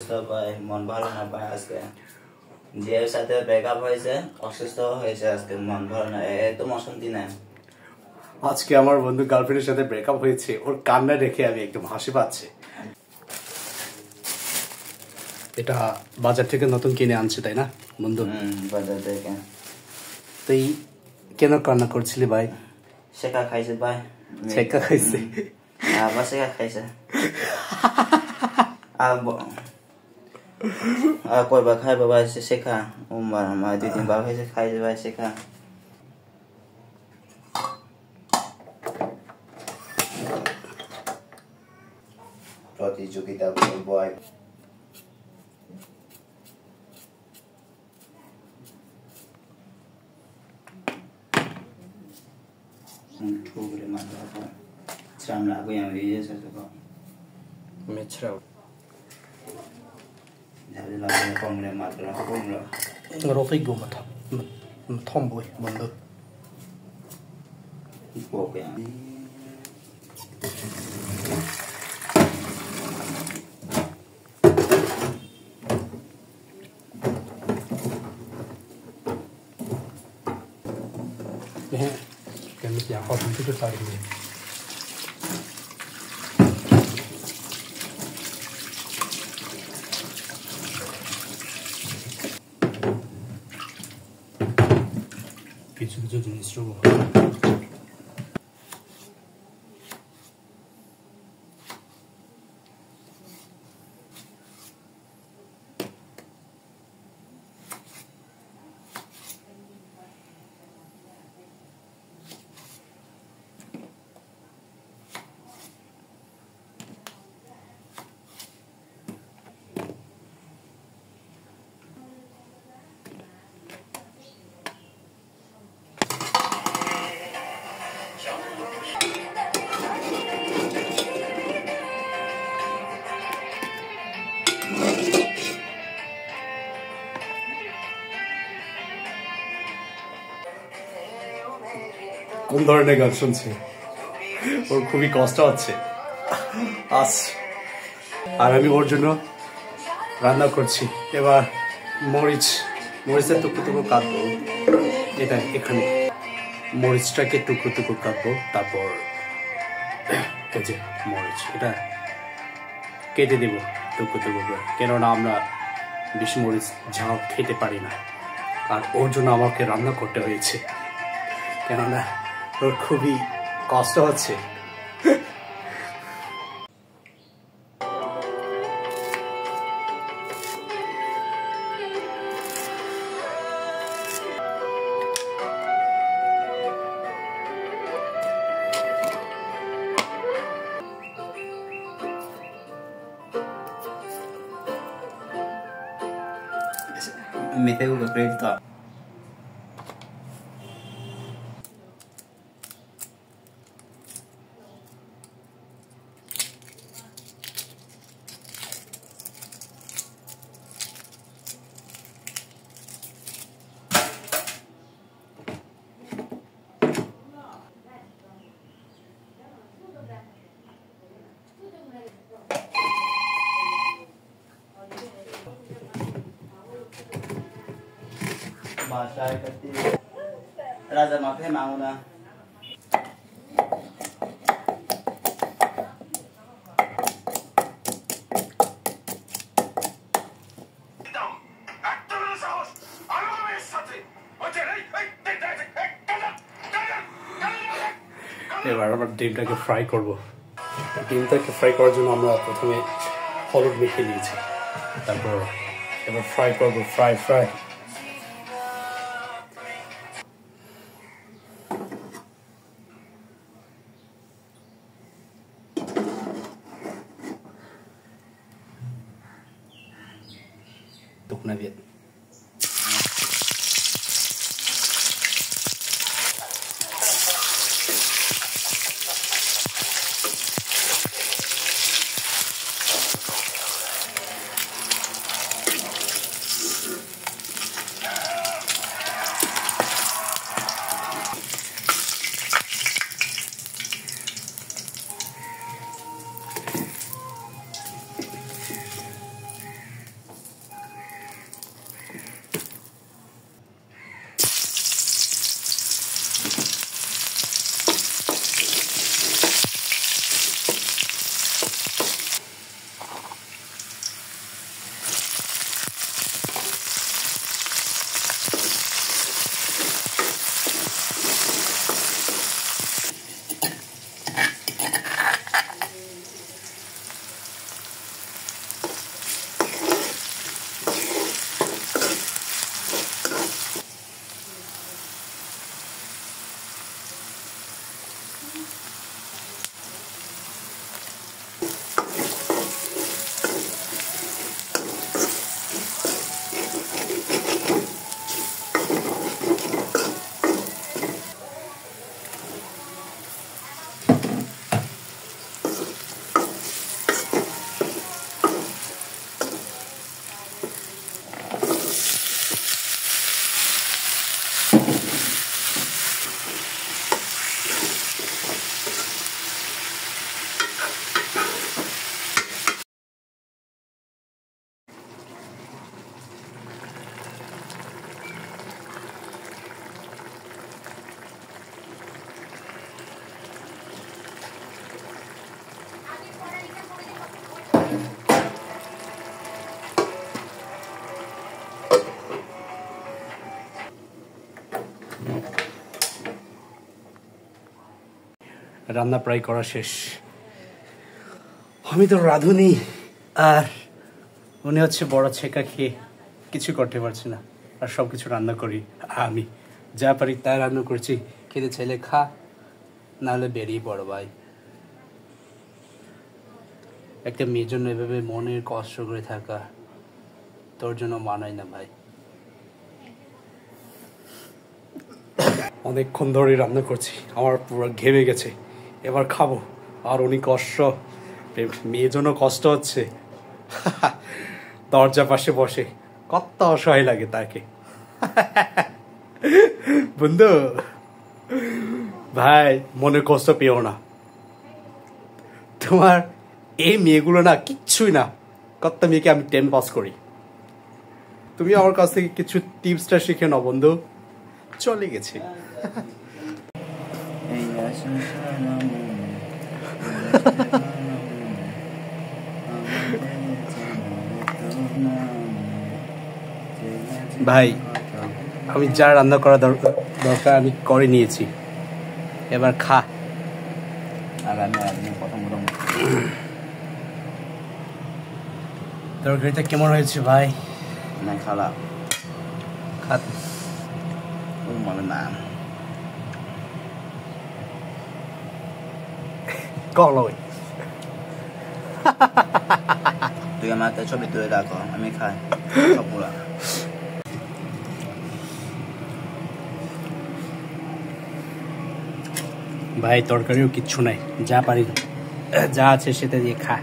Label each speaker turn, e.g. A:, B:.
A: অসুস্থ পায়, মন ভালো না পায় আজকে। জিয়ার সাথে ব্রেকআপ হয়েছে, অসুস্থ হয়েছে আজকে, মন ভালো না, একদম অশান্তি নাই।
B: আজকে আমার বন্ধু গার্লফ্রেন্ডের সাথে ব্রেকআপ হয়েছে, ওর কান্না দেখে আমি একদম হাসি পাচ্ছে। এটা বাজার থেকে নতুন কিনে আনছে তাই না বন্ধু?
A: বাজার থেকে।
B: তুই কেন কান্না করছিলি ভাই?
A: শেখা খাইছে ভাই।
B: শেখা খাইছে?
A: আবার শেখা খাইছে। কয়বার খাইবে ভাই শেখা? মা 2-3 বার হয়েছে খাইছে ভাই শেখা। প্রতিযোগিতা করবো ठोकरे मारता था श्राम लागो यहाँ ये सर तो
B: मेचरा
A: झाले लागो कोमरे मारता कोमरा
B: रोटी गो मत थम बोय बंद
A: ओके
B: 跟你讲好听这个道理。কিছু কিছু জিনিস কোন ধরনের গান শুনছে? ওর খুবই কষ্ট হচ্ছে আজ, আর আমি ওর জন্য রান্না করছি। এবার মরিচের টুকরো টুকরো কাটবো, এটা এখানে মরিচটাকে টুকরো টুকরো কাটবো, তারপর এই যে মরিচ এটা কেটে দেব টুকরো টুকরো করে, কেননা আমরা বেশি মরিচ ঝাল খেতে পারি না, আর ওর জন্য আমাকে রান্না করতে হয়েছে, কেননা ওর খুবই কষ্ট হচ্ছে।
A: Me tengo que proyectar. बादशाह करती राजा माफे मांगो ना
B: এবার আমরা ডিমটাকে ফ্রাই করব। ডিমটাকে ফ্রাই করার জন্য আমরা প্রথমে হলুদ মেখে নিয়েছি, তারপর এবার ফ্রাই করব। Fry Tukna Viet. রান্না প্রায় করা শেষ। আমি তো রাঁধুনি, আর উনি হচ্ছে বড় ছেঁকা খেয়ে কিছু করতে পারছি না, আর সব কিছু রান্না করি আমি। যা পারি তাই রান্না করছি, খেতে চাইলে খা, নাহলে বেরিয়ে পড়ো ভাই। একটা মেয়ের জন্য এভাবে মনের কষ্ট করে থাকা তোর জন্য মানায় না ভাই। অনেকক্ষণ ধরে রান্না করছি, আমার পুরো ঘেমে গেছে, এবার খাবো। আর উনি কষ্ট, মেয়ের জন্য কষ্ট হচ্ছে, দরজা পাশে বসে, কত অসহায় লাগে তাকে। বন্ধু ভাই, মনে কষ্ট পেও না, তোমার এই মেয়েগুলো না কিচ্ছুই না, কত মেয়েকে আমি 10 পাস করি। তুমি আমার কাছ থেকে কিছু টিপসটা শিখে নাও বন্ধু। চলে গেছে। ভাই, আমি যা রান্না করা দরকার আমি করে নিয়েছি, এবার খা। তরকারিটা কেমন হয়েছে ভাই?
A: না খালা
B: খা।
A: মনে না
B: কলই।
A: তুই আমাকে ছবি তুলে রাখো, আমি খাই সবগুলা।
B: ভাই তরকারিও কিচ্ছু নাই, যা পারি যা আছে সেটা দিয়ে খা।